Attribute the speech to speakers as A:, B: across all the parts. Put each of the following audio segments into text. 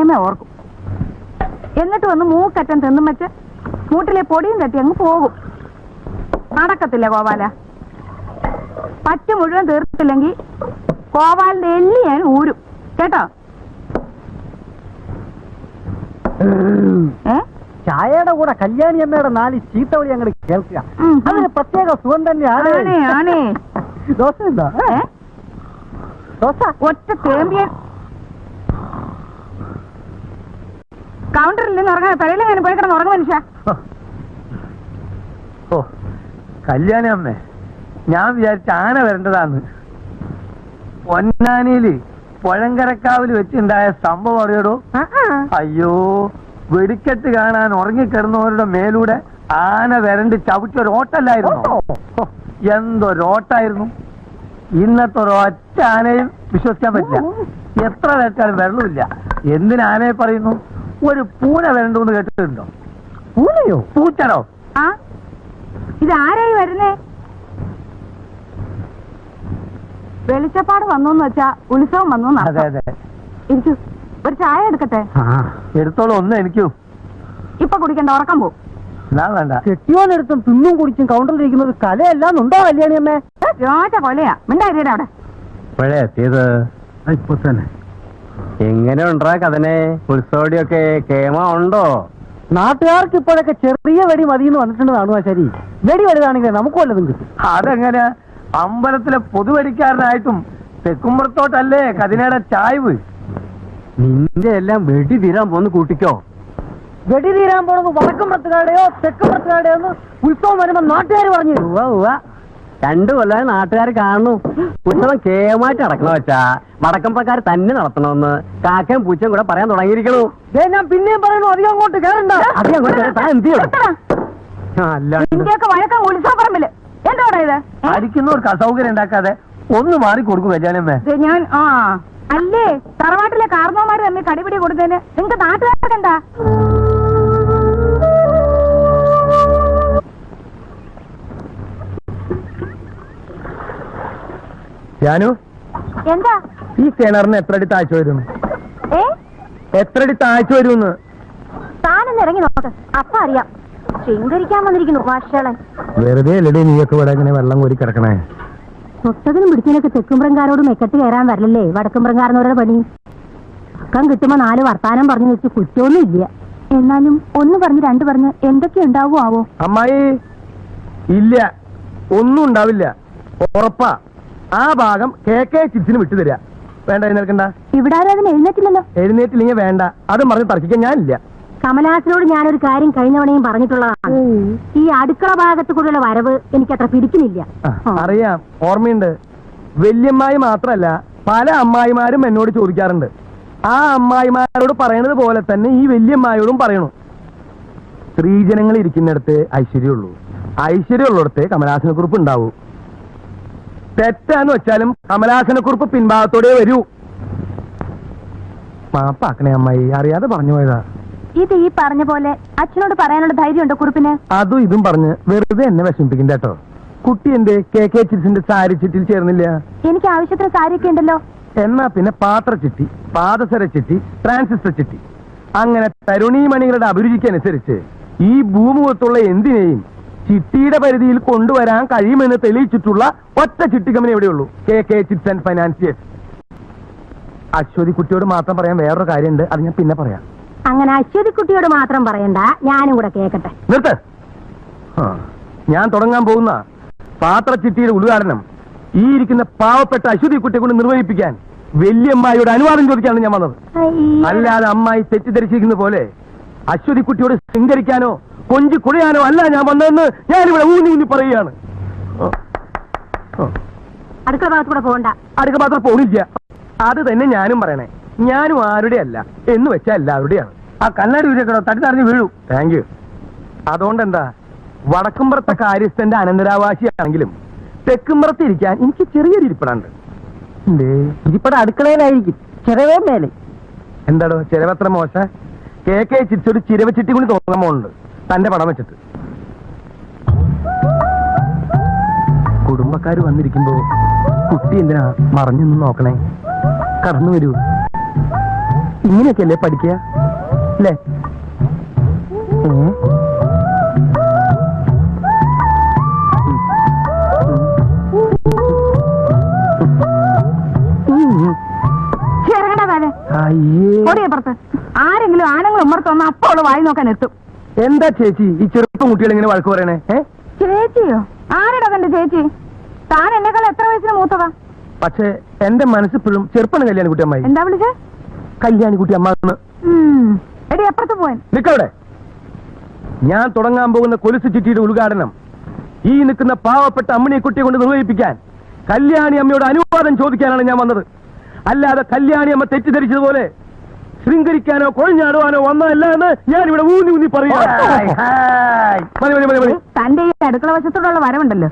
A: കല്യാണിയമ്മ ഓർക്കും. എന്നിട്ട് വന്ന് മൂക്കറ്റം തിന്നും വെച്ച് മൂട്ടിലെ പൊടിയും തട്ടി അങ്ങ് പോകും. നടക്കത്തില്ല ഗോപാല. പച്ച മുഴുവൻ തീർത്തില്ലെങ്കിൽ ഗോപാലിന്റെ എല്ലി ഞാൻ ഊരും കേട്ടോ.
B: ചായയുടെ കൂടെ കല്യാണിയമ്മയുടെ 4 ചീത്തവഴി അങ്ങോട്ട് കേൾക്കുക. അതിന് പ്രത്യേക സുഖം തന്നെയാണ്. ദോശ എന്താ? ദോശ
A: ഒറ്റ തേമ്പിയൻ കൗണ്ടറിൽ നിന്ന് ഉറങ്ങാൻ തലയിലെങ്ങനെ പോയി കിടന്ന് ഉറങ്ങും മനുഷ്യ.
C: ഓ കല്യാണി അമ്മേ, ഞാൻ വിചാരിച്ച ആന വരേണ്ടതാന്ന്. പൊന്നാനിയില് പുഴങ്കരക്കാവിൽ വെച്ചുണ്ടായ സംഭവം അറിയടോ? അയ്യോ, വെടിക്കെട്ട് കാണാൻ ഉറങ്ങിക്കിടന്നവരുടെ മേലൂടെ ആന വരണ്ട് ചവിട്ടൊരോട്ടല്ലായിരുന്നു. എന്തൊരോട്ടായിരുന്നു. ഇന്നത്തെ ഒരൊറ്റ ആനയും വിശ്വസിക്കാൻ പറ്റില്ല. എത്ര പേർക്കാലും വെള്ളമില്ല. എന്തിനാനയെ പറയുന്നു? ഒരു പൂന വരണ്ടെന്ന് കേട്ടിട്ടുണ്ടോ? പൂനയോ? പൂച്ചടോ?
A: ആ ഇതാരായി വരുന്നേ? വെളിച്ചപ്പാട് വന്നോന്ന് വെച്ചാ ഉത്സവം വന്നോന്ന്.
C: അതെ അതെ.
A: ഇരിക്കൂ, ഒരു ചായ എടുക്കട്ടെ?
C: എടുത്തോളൂ. ഒന്ന് എനിക്കൂ.
A: ഇപ്പൊ കുടിക്കണ്ട, ഉറക്കം പോവും.
C: വേണ്ട.
B: കെട്ടിയോനെടുത്തും തിന്നും കുടിച്ചും കൗണ്ടറിലിരിക്കുന്നത് കലയെല്ലാം ഉണ്ടോ കല്യാണിയമ്മേ?
A: രാജ കൊലയാ. മിണ്ടായിരിയുടെ അവിടെ.
C: ഇപ്പോഴേ എത്തിയത് ഇപ്പൊ തന്നെ. എങ്ങനെ ഉണ്ടാ കഥനെ? ഉത്സവടിയൊക്കെ കേമ ഉണ്ടോ?
B: നാട്ടുകാർക്ക് ഇപ്പോഴൊക്കെ ചെറിയ വെടി മതിയെന്ന് വന്നിട്ടുണ്ടെന്നാണോ? ശരി, വെടി വലുതാണെങ്കിൽ നമുക്ക് വല്ലതും കിട്ടും.
C: അതെങ്ങനെ? അമ്പലത്തിലെ പൊതുവടിക്കാരനായിട്ടും തെക്കുമ്പുറത്തോട്ടല്ലേ കതിനയുടെ ചായ്വ്. നിന്റെ എല്ലാം വെടി തീരാൻ പോന്ന് കൂട്ടിക്കോ.
B: വെടി തീരാൻ പോണത് വടക്കുംപുറത്തുകാരുടെയോ തെക്കുംപുറത്തുകാരുടെയോ എന്ന് ഉത്സവം വരുമ്പോ നാട്ടുകാർ പറഞ്ഞു.
C: രണ്ടു കൊല്ലം നാട്ടുകാർ കാണുന്നു. ഉത്സവം കേമായിട്ട് നടക്കണ വെച്ചാ വടക്കമ്പക്കാർ തന്നെ നടത്തണമെന്ന് കാക്കയും പൂച്ചയും കൂടെ പറയാൻ തുടങ്ങിയിരിക്കണു.
B: ഞാൻ പിന്നെയും പറയണു, അധികം അങ്ങോട്ട് കയറണ്ട.
C: അധികം അങ്ങോട്ട് എന്ത് ചെയ്യണം?
A: വഴക്കം ഉത്സവപ്പറമ്പില് എന്താ ഇത്?
C: അടിക്കുന്നവർക്ക് അസൗകര്യം ഉണ്ടാക്കാതെ ഒന്ന് മാറി കൊടുക്കും കല്യാണമ്മേ.
A: ഞാൻ അല്ലേ തറവാട്ടിലെ കാർന്നോമാര് തമ്മിൽ കടിപിടി കൊടുത്തതിന് നിങ്ങക്ക് നാട്ടുകാർക്ക് എന്താ?
C: ജാനു,
A: എന്താ
C: ഈ കിണറിന് എത്ര അടി താഴ്ച വരും? എത്ര അടി താഴ്ച വരുമെന്ന്
A: താനൊന്ന് ഇറങ്ങി നോക്ക്, അപ്പ അറിയാം. ശൃംഗരിക്കാൻ വന്നിരിക്കുന്നു ഭാഷകളൻ.
C: വെറുതെ അല്ലടി നീയൊക്കെ ഇവിടെ ഇങ്ങനെ വെള്ളം കോരി കിടക്കണേ.
A: തൊട്ടതിനും പിടിക്കാനൊക്കെ തെക്കുംപ്രങ്കാരോട് മെക്കെട്ട് കയറാൻ വരലല്ലേ വടക്കുംപ്രങ്കാരനവരുടെ പണി. അക്കം കിട്ടുമ്പോ 4 വർത്താനം പറഞ്ഞു വെച്ച് കുറ്റമൊന്നും ഇല്ല. എന്നാലും 1 പറഞ്ഞ് 2 പറഞ്ഞ് എന്തൊക്കെ ഉണ്ടാവോ ആവോ?
C: അമ്മായി ഇല്ല, ഒന്നും ഉണ്ടാവില്ല, ഉറപ്പാ. ആ ഭാഗം KK ചിപ്സിന് വിട്ടുതരാ. വേണ്ട, എഴുന്നേൽക്കണ്ട.
A: ഇവിടെ ആരും അതിന് എഴുന്നേറ്റില്ലല്ലോ.
C: എഴുന്നേറ്റില്ലെങ്കിൽ വേണ്ട. അതും പറഞ്ഞ് തർക്കിക്കാൻ ഞാനില്ല.
A: കമലാസിനോട് ഞാനൊരു കാര്യം കഴിഞ്ഞവണയും പറഞ്ഞിട്ടുള്ളതാണ്. ഈ അടുക്കള ഭാഗത്ത് കൂടെയുള്ള വരവ് എനിക്കത്ര പിടിക്കുന്നില്ല.
C: അറിയാം, ഓർമ്മയുണ്ട്. വല്യമ്മായി മാത്രല്ല, പല അമ്മായിമാരും എന്നോട് ചോദിക്കാറുണ്ട്. ആ അമ്മായിമാരോട് പറയണത് പോലെ തന്നെ ഈ വല്യമ്മായോടും പറയണു. സ്ത്രീജനങ്ങൾ ഇരിക്കുന്നിടത്ത് ഐശ്വര്യമുള്ളൂ, ഐശ്വര്യമുള്ളിടത്ത് കമലാസനക്കുറിപ്പ് ഉണ്ടാവൂ. തെറ്റാന്ന് വെച്ചാലും കമലാസനക്കുറിപ്പ് പിൻഭാഗത്തോടെ വരൂ. മാപ്പാക്കണേ അമ്മായി, അറിയാതെ പറഞ്ഞു പോയതാ.
A: ഇത് ഈ പറഞ്ഞ പോലെ അച്ഛനോട് പറയാനുള്ള ധൈര്യമുണ്ടോ കുറിപ്പിന്?
C: അതും ഇതും പറഞ്ഞ് വെറുതെ എന്നെ വിഷമിപ്പിക്കണ്ട കേട്ടോ. കുട്ടി എന്റെ KK ചിപ്സിന്റെ സാരി ചിട്ടിയിൽ ചേർന്നില്ല?
A: എനിക്ക് ആവശ്യത്തിന് സാരിയൊക്കെ ഉണ്ടല്ലോ.
C: എന്നാ പിന്നെ പാത്രച്ചിട്ടി, പാദസര ചിട്ടി, ട്രാൻസിസ്റ്റർ ചിട്ടി, അങ്ങനെ തരുണീമണികളുടെ അഭിരുചിക്കനുസരിച്ച് ഈ ഭൂമുഖത്തുള്ള എന്തിനേയും ചിട്ടിയുടെ പരിധിയിൽ കൊണ്ടുവരാൻ കഴിയുമെന്ന് തെളിയിച്ചിട്ടുള്ള ഒറ്റ ചിട്ടി കമ്പനി എവിടെയുള്ളൂ? KK chips and financiers. Aswathy കുട്ടിയോട് മാത്രം പറയാൻ വേറൊരു കാര്യമുണ്ട്, അത് ഞാൻ പിന്നെ പറയാം.
A: അങ്ങനെ അശ്വതി കുട്ടിയോട് മാത്രം പറയണ്ട, ഞാനും കൂടെ കേക്കട്ടെ.
C: നിർത്ത്. ഞാൻ തുടങ്ങാൻ പോകുന്ന പാത്രച്ചിട്ടിയുടെ ഉദ്ഘാടനം ഈ ഇരിക്കുന്ന പാവപ്പെട്ട അശ്വതി കുട്ടിയെ കൊണ്ട് നിർവഹിപ്പിക്കാൻ വല്യമ്മായിയുടെ അനുവാദം ചോദിക്കാനാണ് ഞാൻ വന്നത്. അല്ലാതെ അമ്മായി തെറ്റിദ്ധരിച്ചിരിക്കുന്ന പോലെ അശ്വതി കുട്ടിയോട് ശൃംഗരിക്കാനോ കൊഞ്ചി കുഴയാനോ അല്ല ഞാൻ വന്നതെന്ന് ഞാനിവിടെ ഊന്നി പറയുകയാണ്.
A: അടുക്കള ഭാഗത്തൂടെ പോകണ്ട.
C: അടുക്കള ഭാഗത്ത് പോണില്ല. അത് തന്നെ ഞാനും പറയണേ. ഞാനും ആരുടെ അല്ല എന്ന് വെച്ചാൽ എല്ലാവരുടെയാണ്. ആ കണ്ണാടി വീഴക്കടോ, തട്ടി തടഞ്ഞ് വീഴൂ. Thank you. അതുകൊണ്ടെന്താ, വടക്കുംപുറത്തെ കാര്യസ്ഥന്റെ അനന്തരാവാസിയാണെങ്കിലും തെക്കുംപുറത്ത് ഇരിക്കാൻ എനിക്ക് ചെറിയൊരു ഇരിപ്പിടാണ്ട്.
B: ഇരിപ്പട അടുക്കളയിലായിരിക്കും, ചെലവേ മേലെ.
C: എന്താടോ ചിലവത്ര മോശ? KK ചിപ്സ് ഒരു ചിരവ ചിട്ടി കൂടി തോന്നുന്നുണ്ട് തന്റെ പടം വെച്ചിട്ട്. കുടുംബക്കാര് വന്നിരിക്കുമ്പോ കുട്ടി എന്തിനാ മറഞ്ഞൊന്നും നോക്കണേ? കടന്നു വരൂ. ഇങ്ങനെയൊക്കെയല്ലേ പഠിക്കുക അല്ലേ?
A: പൊടിയപ്പുറത്ത് ആരെങ്കിലും ആണുങ്ങൾ ഉമ്മർത്ത് അപ്പൊ അവള് വായി നോക്കാൻ എത്തും.
C: എന്താ ചേച്ചി ഈ ചെറുപ്പം കുട്ടികൾ ഇങ്ങനെ വഴക്ക് പറയണേ?
A: ചേച്ചിയോ? ആരുടെ തന്റെ ചേച്ചി? താൻ എന്നെക്കാൾ എത്ര വയസ്സിന് മൂത്തതാ?
C: പക്ഷെ എന്റെ മനസ്സിപ്പോഴും ചെറുപ്പം കല്യാണിക്കുട്ടി അമ്മായി.
A: എന്താ വിളിച്ചേ?
C: കല്യാണിക്കുട്ടി അമ്മ.
A: എടി എപ്പുറത്ത് പോവാൻ?
C: നിക്കവിടെ. ഞാൻ തുടങ്ങാൻ പോകുന്ന കൊലുസ് ചിട്ടിയുടെ ഉദ്ഘാടനം ഈ നിൽക്കുന്ന പാവപ്പെട്ട അമ്മിണിയെ കുട്ടിയെ കൊണ്ട് നിർവഹിപ്പിക്കാൻ കല്യാണി അമ്മയോട് അനുവാദം ചോദിക്കാനാണ് ഞാൻ വന്നത്. അല്ലാതെ കല്യാണി അമ്മ തെറ്റിദ്ധരിച്ചതുപോലെ ശൃംഗരിക്കാനോ കൊഴിഞ്ഞാടുവാനോ വന്നതല്ല എന്ന് ഞാൻ ഇവിടെ ഊന്നി പറയാ.
A: തന്റെ ഈ അടുക്കള വശത്തോടുള്ള വരവുണ്ടല്ലോ,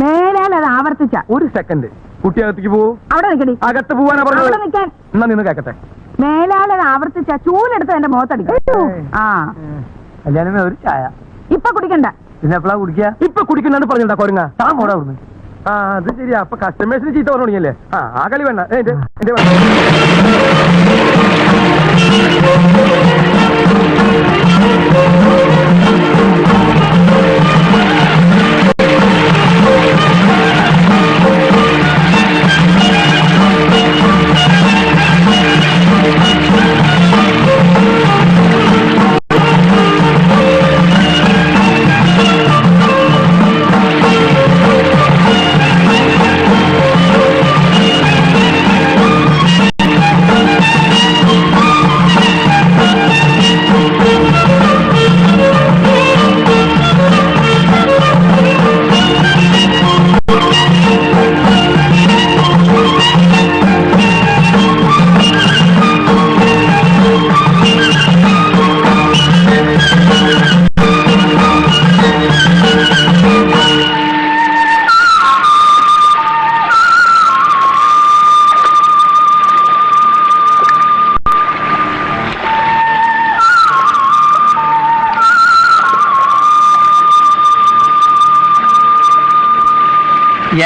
A: മേലാൽ അത് ആവർത്തിച്ച.
C: ഒരു സെക്കൻഡ്, കുട്ടി അകത്തേക്ക് പോവൂ.
A: അവിടെ നിൽക്കടി.
C: അകത്ത് പോവാനാ പറഞ്ഞത്.
A: നിൽക്കാൻ.
C: എന്നാ നിന്ന് കേക്കട്ടെ.
A: മേലാൽ അത് ആവർത്തിച്ച ചൂലെടുത്ത് എന്റെ മുഖത്തടിക്കും. ആ
B: കല്യാണമേ ഒരു ചായ
A: ഇപ്പൊ കുടിക്കണ്ട.
B: പിന്നെ എപ്പോഴാ കുടിക്കുക?
C: ഇപ്പൊ കുടിക്കുന്നാണ് പറഞ്ഞിട്ടാ കൊരങ്ങ.
B: താൻ പോടാ അവിടുന്ന്.
C: ആ അത് ശരിയാ. അപ്പൊ കസ്റ്റമേഴ്സിന് ചീത്ത പറഞ്ഞു തുടങ്ങിയല്ലേ? ആ കളി വേണ്ട. എന്റെ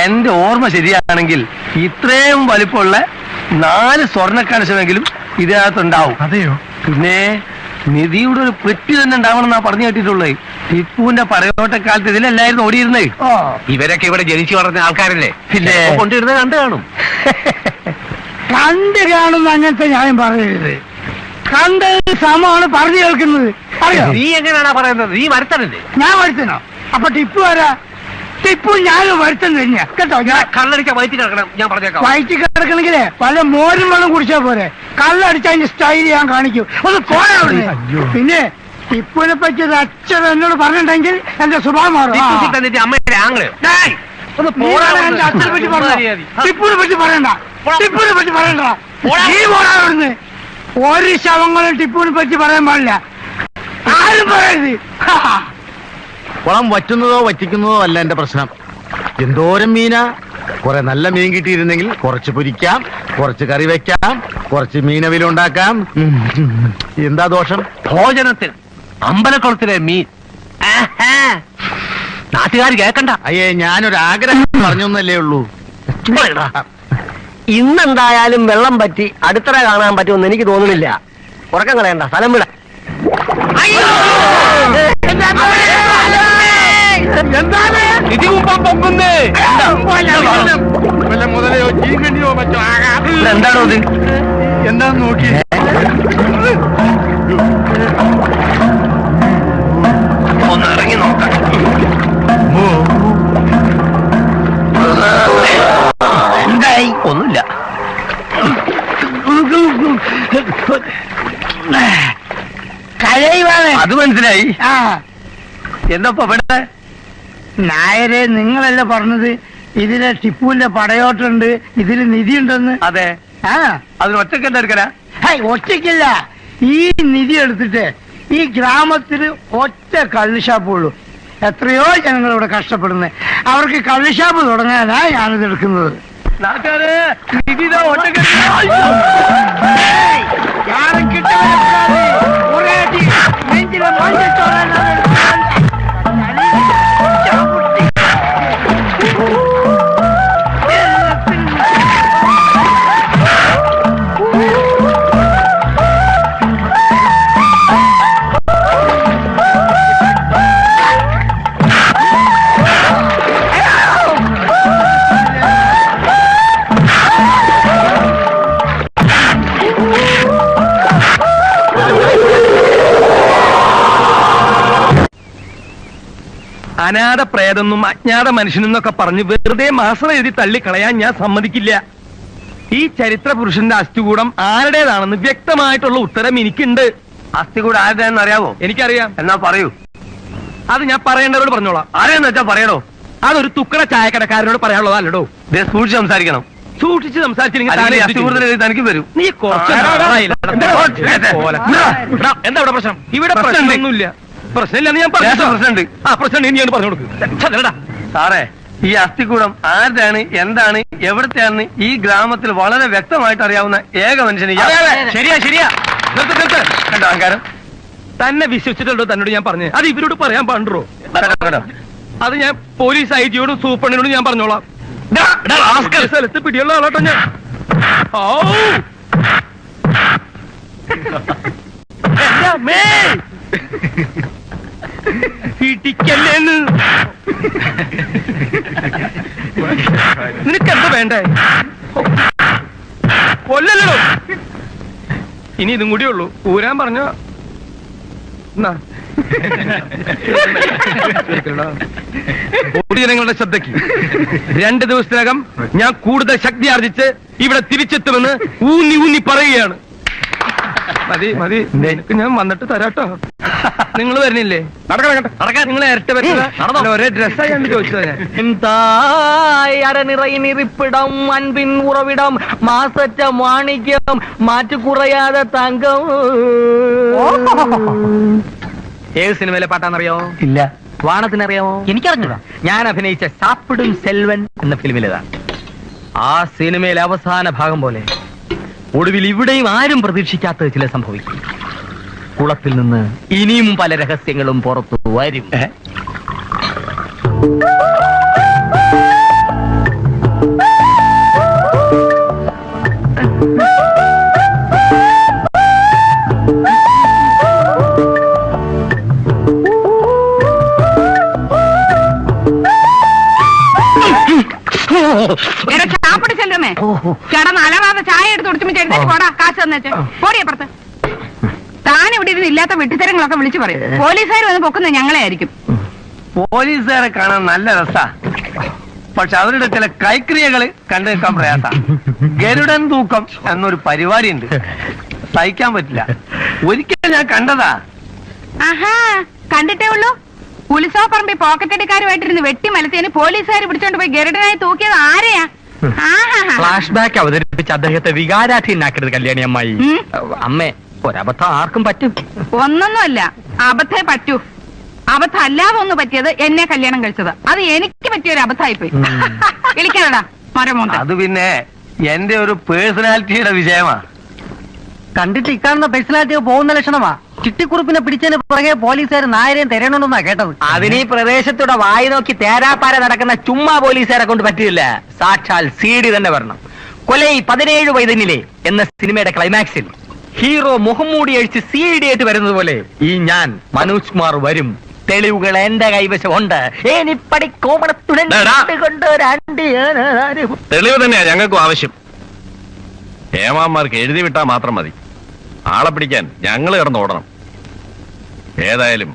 C: എന്റെ ഓർമ്മ ശരിയാണെങ്കിൽ ഇത്രയും വലിപ്പമുള്ള 4 സ്വർണ്ണ കലശമെങ്കിലും ഇതിനകത്തുണ്ടാവും.
B: അതെയോ?
C: പിന്നെ നിധിയുടെ ഒരു പെട്ടി തന്നെ ഉണ്ടാവണമെന്നാ പറഞ്ഞു കേട്ടിട്ടുള്ളത്. ടിപ്പുവിന്റെ പടയോട്ടക്കാലത്ത് ഇതിലല്ലായിരുന്നു ഓടിയിരുന്നേ. ഇവരൊക്കെ ഇവിടെ ജനിച്ചു വളർന്ന ആൾക്കാരല്ലേ, പിന്നെ കൊണ്ടിരുന്നത് കണ്ടു കാണും.
B: കണ്ടു കാണുന്ന അങ്ങനത്തെ ഞാൻ പറയരുത്. കണ്ടത് സമമാണ് പറഞ്ഞു കേൾക്കുന്നത്.
C: നീ എങ്ങനെയാണാ പറയുന്നത്? നീ വരുത്തണല്ലേ?
B: ഞാൻ വരുത്തണോ? അപ്പൊ ടിപ്പു ആരാ? ടിപ്പു ഞാനും വരുത്തം തന്നെയാ കേട്ടോ. ഞാൻ
C: കള്ളടിക്കാൻ വയറ്റി കിടക്കണം. ഞാൻ പറഞ്ഞേക്കാം.
B: വയറ്റി കിടക്കണെങ്കിലേ പല മോരും വെള്ളം കുടിച്ചാ പോരെ. കള്ളടിച്ച അതിന്റെ സ്റ്റൈൽ ഞാൻ കാണിക്കും. ഒന്ന് പോരാ. പിന്നെ ടിപ്പുവിനെ പറ്റി ഒരു അച്ഛൻ എന്നോട് പറഞ്ഞിട്ടുണ്ടെങ്കിൽ എന്റെ സ്വഭാവം മാറും.
C: അമ്മയുടെ ആംഗ്ലോ
B: എന്റെ അച്ഛനെ പറ്റി പറഞ്ഞ ടിപ്പുവിനെ പറ്റി പറയണ്ട. ടിപ്പുവിനെ പറ്റി പറയണ്ട. നീ പോരാ അവിടുന്ന്. ഒരു ശവങ്ങളും ടിപ്പുവിനെ പറ്റി പറയാൻ പാടില്ല. ആരും പറയരുത്.
D: കുളം വറ്റുന്നതോ വറ്റിക്കുന്നതോ അല്ല എന്റെ പ്രശ്നം. എന്തോരം മീനാ. കുറെ നല്ല മീൻ കിട്ടിയിരുന്നെങ്കിൽ കുറച്ച് പൊരിക്കാം, കുറച്ച് കറി വെക്കാം, കുറച്ച് മീനവിലുണ്ടാക്കാം. എന്താ ദോഷം?
C: ഭോജനത്തിൽ അമ്പലക്കുളത്തിലെ മീൻ നാട്ടുകാർ കേൾക്കണ്ട.
D: അയ്യേ, ഞാനൊരാഗ്രഹം പറഞ്ഞൊന്നല്ലേ ഉള്ളൂ.
B: ഇന്നെന്തായാലും വെള്ളം പറ്റി അടുത്തറ കാണാൻ പറ്റുമെന്ന് എനിക്ക് തോന്നുന്നില്ല. ഉറക്കം കളയണ്ട, സ്ഥലം വിട.
C: എന്താണോ ഇത്?
D: എന്താന്ന് നോക്കി
C: ഒന്ന് ഇറങ്ങി നോക്കാം. എന്തായി? ഒന്നുമില്ല. അത് മനസ്സിലായി. എന്താ ഇവിടെ?
B: നായരെ, നിങ്ങളല്ലേ പറഞ്ഞത് ഇതിലെ ടിപ്പുവിന്റെ പടയോട്ടുണ്ട്, ഇതില് നിധി ഉണ്ടെന്ന്?
C: അതെ. അതിന് ഒറ്റയ്ക്ക് എന്താ എടുക്കല?
B: ഒറ്റയ്ക്കില്ല. ഈ നിധി എടുത്തിട്ട് ഈ ഗ്രാമത്തിൽ ഒറ്റ കള്ളുഷാപ്പുള്ളൂ. എത്രയോ ജനങ്ങൾ ഇവിടെ കഷ്ടപ്പെടുന്നത്. അവർക്ക് കള്ളുഷാപ്പ് തുടങ്ങാനാ ഞാനിത് എടുക്കുന്നത്. யாரும் கிட்ட வரக்கூடாது. ஒரே அடி நெஞ்சில மஞ்சள் சோறான
C: അനാഥ പ്രേതെന്നും അജ്ഞാത മനുഷ്യനെന്നൊക്കെ പറഞ്ഞ് വെറുതെ മാസം എഴുതി തള്ളിക്കളയാൻ ഞാൻ സമ്മതിക്കില്ല. ഈ ചരിത്ര പുരുഷന്റെ അസ്ഥികൂടം ആരുടേതാണെന്ന് വ്യക്തമായിട്ടുള്ള ഉത്തരം എനിക്കുണ്ട്.
B: അസ്ഥികൂടം ആരുടെയെന്ന് അറിയാവോ?
C: എനിക്കറിയാം.
B: എന്നാ പറയൂ.
C: അത് ഞാൻ പറയേണ്ടവരോട് പറഞ്ഞോളാം.
B: ആരെയെന്ന് വെച്ചാ പറയണോ?
C: അതൊരു തുക്കട ചായക്കടക്കാരനോട് പറയാനുള്ളതല്ലോ.
B: സൂക്ഷിച്ച് സംസാരിക്കണം.
C: സൂക്ഷിച്ച് സംസാരിച്ചില്ലെങ്കിൽ
B: തനിക്ക് വരും.
C: നീ എന്താ ഇവിടെ പ്രശ്നം? ഇവിടെ പ്രശ്നമൊന്നുമില്ല. പ്രശ്നമില്ലെന്ന് ഞാൻ
B: പ്രശ്നമുണ്ട്.
C: പ്രശ്നം നീ പറഞ്ഞു കൊടുക്കുക.
B: സാറേ, ഈ അസ്ഥികൂടം ആരുടെയാണ്, എന്താണ്, എവിടത്തെയാണെന്ന് ഈ ഗ്രാമത്തിൽ വളരെ വ്യക്തമായിട്ട് അറിയാവുന്ന ഏക മനുഷ്യന്.
C: ശരിയാ
B: കണ്ടോ അഹങ്കാരം?
C: തന്നെ വിശ്വസിച്ചിട്ടുണ്ടോ തന്നോട് ഞാൻ പറഞ്ഞു? അത് ഇവരോട് പറയാൻ പാടുണ്ടോ? അത് ഞാൻ പോലീസ് ഐജിയോടും സൂപ്രണ്ടിനോടും ഞാൻ പറഞ്ഞോളാം. സ്ഥലത്ത് പിടിയുള്ള ആളോട്ടോ ഞാൻ. ഇടിക്കല്ലേന്ന് നിനക്കെന്താ വേണ്ടേ? കൊല്ലല്ലോ. ഇനി ഇതും കൂടിയേ ഉള്ളൂ. ഊരാൻ പറഞ്ഞ പൊതുജനങ്ങളുടെ ശ്രദ്ധയ്ക്ക് 2 ദിവസത്തിനകം ഞാൻ കൂടുതൽ ശക്തി ആർജിച്ച് ഇവിടെ തിരിച്ചെത്തുമെന്ന് ഊന്നി പറയുകയാണ്. മതി നിനക്ക് ഞാൻ വന്നിട്ട് തരാട്ടോ. നിങ്ങൾ വരുന്നില്ലേ? നടക്കാൻ നിങ്ങൾ ഇരട്ട പറ്റില്ല. ഒരേ ഡ്രസ്സായി ചോദിച്ചതാ ഞാൻ.
E: അരനിറയിനിറിപ്പിടം അൻപിൻ ഉറവിടം മാസറ്റ മാണിക്യം മാറ്റു കുറയാതെ തങ്കം.
C: ഏത് സിനിമയിലെ പാട്ടാന്നറിയോ?
E: ഇല്ല.
C: വാണത്തിനറിയാമോ?
E: എനിക്കറിഞ്ഞതാ.
C: ഞാൻ അഭിനയിച്ച സാപ്പിടും സെൽവൻ എന്ന ഫിലിമിലേതാണ്. ആ സിനിമയിലെ അവസാന ഭാഗം പോലെ ഒടുവിൽ ഇവിടെയും ആരും പ്രതീക്ഷിക്കാത്തത് ചില സംഭവിക്കും. കുളത്തിൽ നിന്ന് ഇനിയും പല രഹസ്യങ്ങളും പുറത്തു വരും.
A: ചാപ്പിട്ട് ചെല്ലുമേ ചേട്ടൻ അലവാതെ ചായ എടുത്ത് കുടിച്ചുമ്പോ എഴുന്നേറ്റ് പോടാ. കാശ് തന്നേച്ചേ പോടിയപ്പുറത്ത്. താൻ ഇവിടെ ഇരുന്ന് ഇല്ലാത്ത വെട്ടിത്തരങ്ങളൊക്കെ വിളിച്ചു പറയും. പോലീസുകാർ വന്ന് പൊക്കുന്നത് ഞങ്ങളെ ആയിരിക്കും.
B: പോലീസുകാരെ കാണാൻ നല്ല രസാ. പക്ഷെ അവരുടെ ചില കൈക്രിയകള് കണ്ടു നിൽക്കാൻ പ്രയാസ. ഗരുഡൻ തൂക്കം എന്നൊരു പരിപാടി ഉണ്ട്. സഹിക്കാൻ പറ്റില്ല. ഒരിക്കലും ഞാൻ കണ്ടതാ.
A: ആഹാ, കണ്ടിട്ടേ ഉള്ളൂ. ഉത്സവപ്പറമ്പി പോക്കറ്റടിക്കാരുമായിട്ടിരുന്ന് വെട്ടി മലത്തേന് പോലീസുകാർ പിടിച്ചോണ്ട് പോയി ഗരുഡനായി തൂക്കിയത് ആരെയാ?
C: ഫ്ലാഷ് ബാക്ക് അവതരിപ്പിച്ച് അദ്ദേഹത്തെ വികാരാധീനാക്കരുത് കല്യാണി അമ്മായി. അമ്മേ, ഒരബദ്ധം ആർക്കും പറ്റും.
A: ഒന്നൊന്നുമല്ല, അബദ്ധേ പറ്റൂ. അബദ്ധം അല്ലാതെ ഒന്ന് പറ്റിയത് എന്നെ കല്യാണം കഴിച്ചത്. അത് എനിക്ക് പറ്റിയൊരു അബദ്ധമായിപ്പോയി. വിളിക്കാനടാ മരമോന്ത.
B: അത് പിന്നെ എന്റെ ഒരു പേഴ്സണാലിറ്റിയുടെ വിജയമാ.
E: കണ്ടിട്ട് ഇക്കാണുന്ന പേഴ്സണാലിറ്റി പോകുന്ന ലക്ഷണമാ. ചിട്ടിക്കുറുപ്പിനെ പിടിച്ചതിന് പുറകെ പോലീസുകാർ നായരെയും തെരയണമെന്നാ കേട്ടത്.
C: അതിന് ഈ പ്രദേശത്തൂടെ വായി നോക്കി തേരാപ്പാര നടക്കുന്ന ചുമ്മാ പോലീസുകാരെ കൊണ്ട് പറ്റില്ല. സാക്ഷാൽ CD തന്നെ വരണം. കൊലൈ 17 വൈതന്നിലെ എന്ന സിനിമയുടെ ക്ലൈമാക്സിൽ ഹീറോ മുഖംമൂടി അഴിച്ച് CD ആയിട്ട് വരുന്നത് പോലെ ഈ ഞാൻ മനോജ് കുമാർ വരും. തെളിവുകൾ എന്റെ കൈവശമുണ്ട്.
F: തെളിവ് തന്നെയാ ഞങ്ങൾക്കും ആവശ്യം. ഏമാന്മാർക്ക് എഴുതി വിട്ടാൽ മാത്രം മതി. ആളെ പിടിക്കാൻ ഞങ്ങൾ കിടന്ന് ഓടണം. ഏതായാലും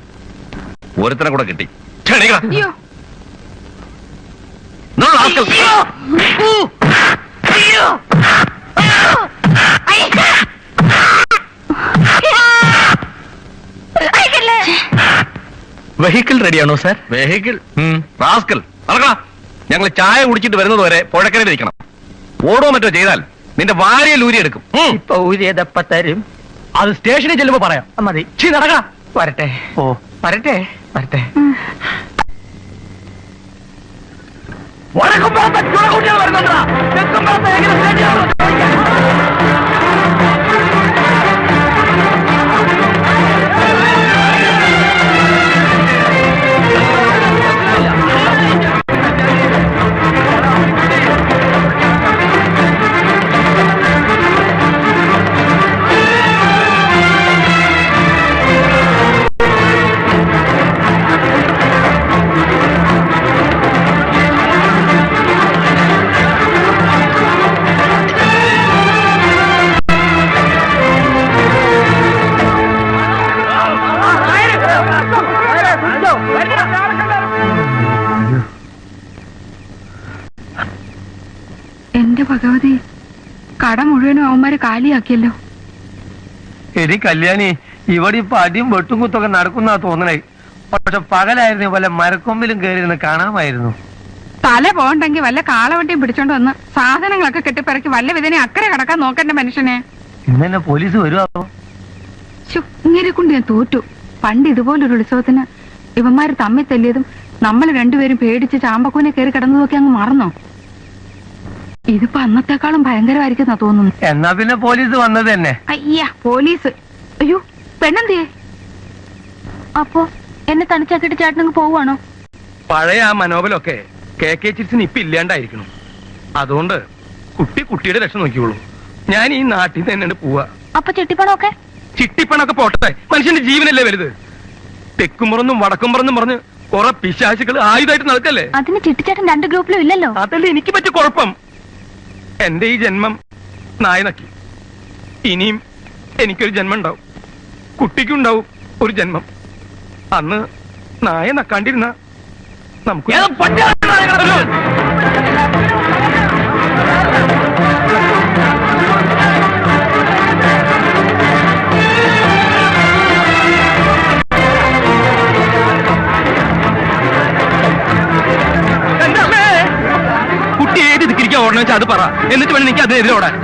F: ഒരുത്തനെ കൂടെ കിട്ടി.
C: വെഹിക്കിൾ റെഡിയാണോ സാർ?
F: വെഹിക്കിൾ റാസ്കൽ നടക്കണം. ഞങ്ങൾ ചായ കുടിച്ചിട്ട് വരുന്നത് വരെ പുഴക്കരയിലിരിക്കണം. ഓടോ മറ്റോ ചെയ്താൽ നിന്റെ വാരിയിൽ ഊരിയെടുക്കും.
C: ഇപ്പൊ ഊരിയതപ്പ തരും. അത് സ്റ്റേഷനിൽ ചെല്ലുമ്പോ പറയാം. മതി. നടക്ക. വരട്ടെ. വരട്ടെ.
A: അവന്മാരെ കാലിയാക്കിയല്ലോ.
C: എടി കല്യാണി, ഇവിടെ ഇപ്പൊ അടിയും വെട്ടും കുത്തൊക്കെ നടക്കുന്ന തോന്നണേ. പക്ഷെ പകലായിരുന്നു വല്ല മരക്കൊമ്പിലും കയറിയിരുന്ന് കാണാമായിരുന്നു.
A: തല പോകണ്ടെങ്കിൽ വല്ല കാളവണ്ടിയും പിടിച്ചോണ്ട് വന്ന് സാധനങ്ങളൊക്കെ കെട്ടിപ്പിറക്കി വല്ല വിധനെ അക്കരെ കടക്കാൻ നോക്കണ്ട മനുഷ്യനെ.
C: ഇന്നെ പോലീസ് വരുമോ?
A: ഇങ്ങനെ കൊണ്ട് ഞാൻ തോറ്റു. പണ്ട് ഇതുപോലൊരു ഉത്സവത്തിന് ഇവന്മാര് തമ്മിൽ തല്ലിയതും നമ്മൾ രണ്ടുപേരും പേടിച്ച് ചാമ്പക്കൂനെ കയറി കിടന്നതൊക്കെ അങ്ങ് മറന്നോ? ഇതിപ്പോ അന്നത്തെക്കാളും ഭയങ്കരമായിരിക്കുന്ന തോന്നുന്നു.
C: എന്നാ പിന്നെ പോലീസ് വന്നത് തന്നെ.
A: അയ്യ പോലീസ്. അയ്യോ പെണ്ണെന്തിയേ? അപ്പോ എന്നെ തനിച്ചാക്കിട്ട് ചേട്ടനങ്ങ് പോവാണോ?
C: പഴയ ആ മനോബലൊക്കെ KK ചിറ്റ്സിന് ഇപ്പൊ ഇല്ലാണ്ടായിരിക്കണം. അതുകൊണ്ട് കുട്ടിയുടെ രക്ഷ നോക്കിയോളൂ. ഞാൻ ഈ നാട്ടിൽ തന്നെയാണ് പോവാ.
A: അപ്പൊ ചിട്ടിപ്പണമൊക്കെ?
C: ചിട്ടിപ്പണൊക്കെ പോട്ടെ, മനുഷ്യന്റെ ജീവനല്ലേ വലുത്. തെക്കുംപുറന്നും വടക്കുംപുറന്നും പറഞ്ഞ് കുറെ പിശാചുകൾ ആയുധമായിട്ട് നടക്കല്ലേ.
A: അതിന് ചിട്ടിച്ചേട്ടൻ 2 ഗ്രൂപ്പിലും ഇല്ലല്ലോ.
C: അതല്ലേ എനിക്ക് പറ്റിയ കുഴപ്പം. എന്റെ ഈ ജന്മം നായ നക്കി. ഇനിയും എനിക്കൊരു ജന്മം ഉണ്ടാവും, കുട്ടിക്കുണ്ടാവും ഒരു ജന്മം. അന്ന് നായ നക്കാണ്ടിരുന്ന നമുക്ക് കുട്ടി ഏത് ദിക്കിരിക്കാൻ ഓടണം വെച്ചാൽ അത് പറ. എന്നിട്ട് വേണം എനിക്ക് അതിനെതിരെ ഓടാൻ.